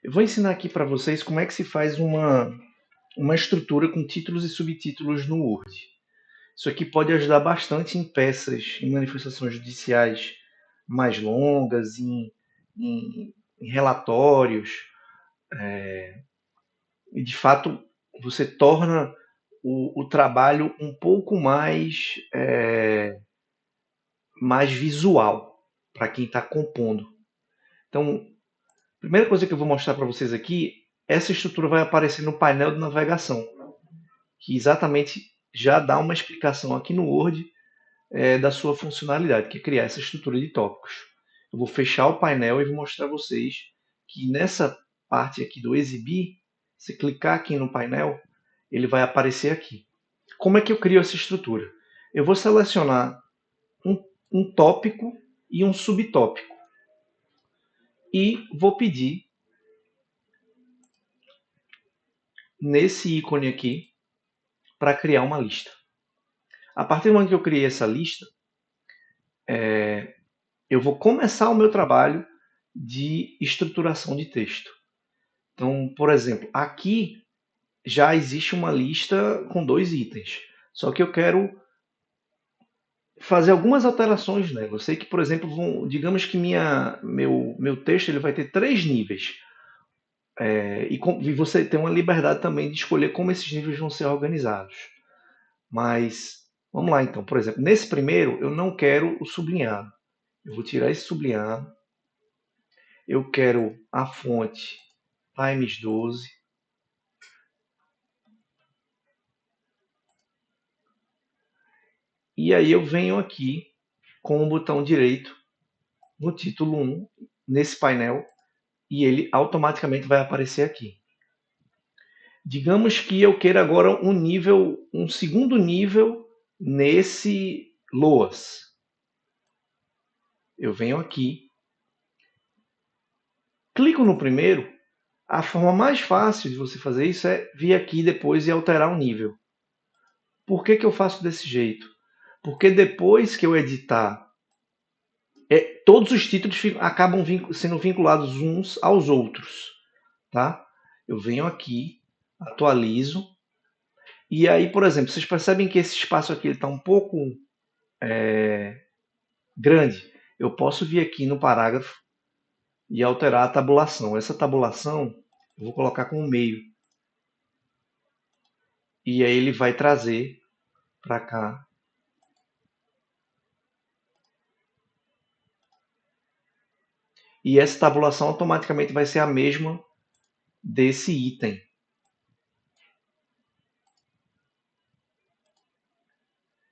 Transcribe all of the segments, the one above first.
Eu vou ensinar aqui para vocês como é que se faz uma estrutura com títulos e subtítulos no Word. Isso aqui pode ajudar bastante em peças, em manifestações judiciais mais longas, em relatórios, e de fato você torna o trabalho um pouco mais visual para quem está compondo. Então, a primeira coisa que eu vou mostrar para vocês aqui, essa estrutura vai aparecer no painel de navegação, que exatamente já dá uma explicação aqui no Word da sua funcionalidade, que é criar essa estrutura de tópicos. Eu vou fechar o painel e vou mostrar a vocês que nessa parte aqui do exibir, se clicar aqui no painel, ele vai aparecer aqui. Como é que eu crio essa estrutura? Eu vou selecionar um tópico e um subtópico e vou pedir nesse ícone aqui para criar uma lista. A partir do momento que eu criei essa lista, eu vou começar o meu trabalho de estruturação de texto. Então, por exemplo, aqui já existe uma lista com 2 itens. Só que eu quero fazer algumas alterações nela. Eu sei que, por exemplo, digamos que meu texto ele vai ter 3 níveis. E você tem uma liberdade também de escolher como esses níveis vão ser organizados. Mas, vamos lá então. Por exemplo, nesse primeiro, eu não quero o sublinhado. Eu vou tirar esse sublinhado. Eu quero a fonte Times 12. E aí eu venho aqui com o botão direito no título 1, nesse painel, e ele automaticamente vai aparecer aqui. Digamos que eu queira agora um segundo nível nesse LOAS. Eu venho aqui, clico no primeiro. A forma mais fácil de você fazer isso é vir aqui depois e alterar o nível. Por que eu faço desse jeito? Porque depois que eu editar, todos os títulos acabam sendo vinculados uns aos outros. Tá? Eu venho aqui, atualizo, e aí, por exemplo, vocês percebem que esse espaço aqui está um pouco grande. Eu posso vir aqui no parágrafo e alterar a tabulação. Essa tabulação eu vou colocar como meio. E aí ele vai trazer para cá. E essa tabulação automaticamente vai ser a mesma desse item.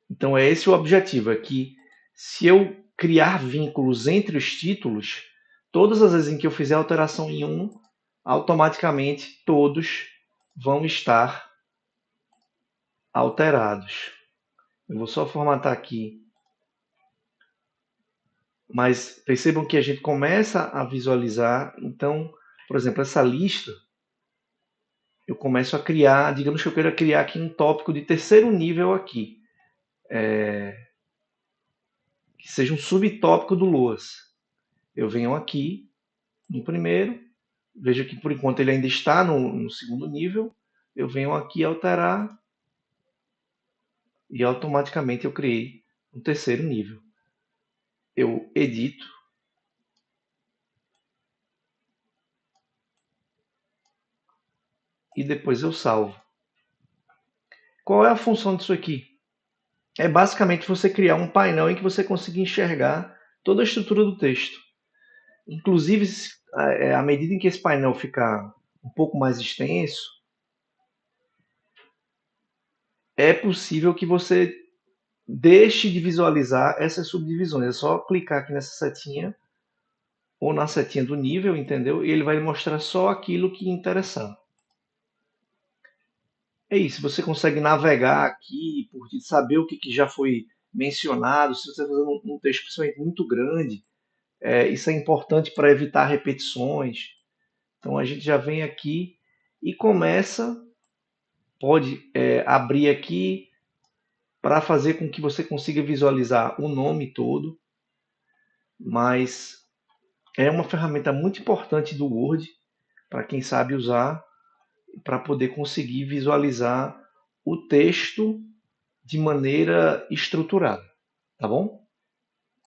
Então é esse o objetivo, é que se eu criar vínculos entre os títulos, todas as vezes em que eu fizer alteração em um, automaticamente todos vão estar alterados. Eu vou só formatar aqui. Mas percebam que a gente começa a visualizar. Então, por exemplo, essa lista, eu começo a criar, digamos que eu queira criar aqui um tópico de terceiro nível aqui. Que seja um subtópico do LOAS. Eu venho aqui no primeiro, vejo que por enquanto ele ainda está no segundo nível, eu venho aqui alterar e automaticamente eu criei um terceiro nível. Eu edito e depois eu salvo. Qual é a função disso aqui? É basicamente você criar um painel em que você consiga enxergar toda a estrutura do texto. Inclusive, à medida em que esse painel ficar um pouco mais extenso, é possível que você deixe de visualizar essas subdivisões. É só clicar aqui nessa setinha ou na setinha do nível, entendeu? E ele vai mostrar só aquilo que interessar. É isso, você consegue navegar aqui, saber o que já foi mencionado. Se você está fazendo um texto principalmente muito grande, isso é importante para evitar repetições. Então a gente já vem aqui e pode abrir aqui para fazer com que você consiga visualizar o nome todo, mas é uma ferramenta muito importante do Word para quem sabe usar, para poder conseguir visualizar o texto de maneira estruturada, tá bom?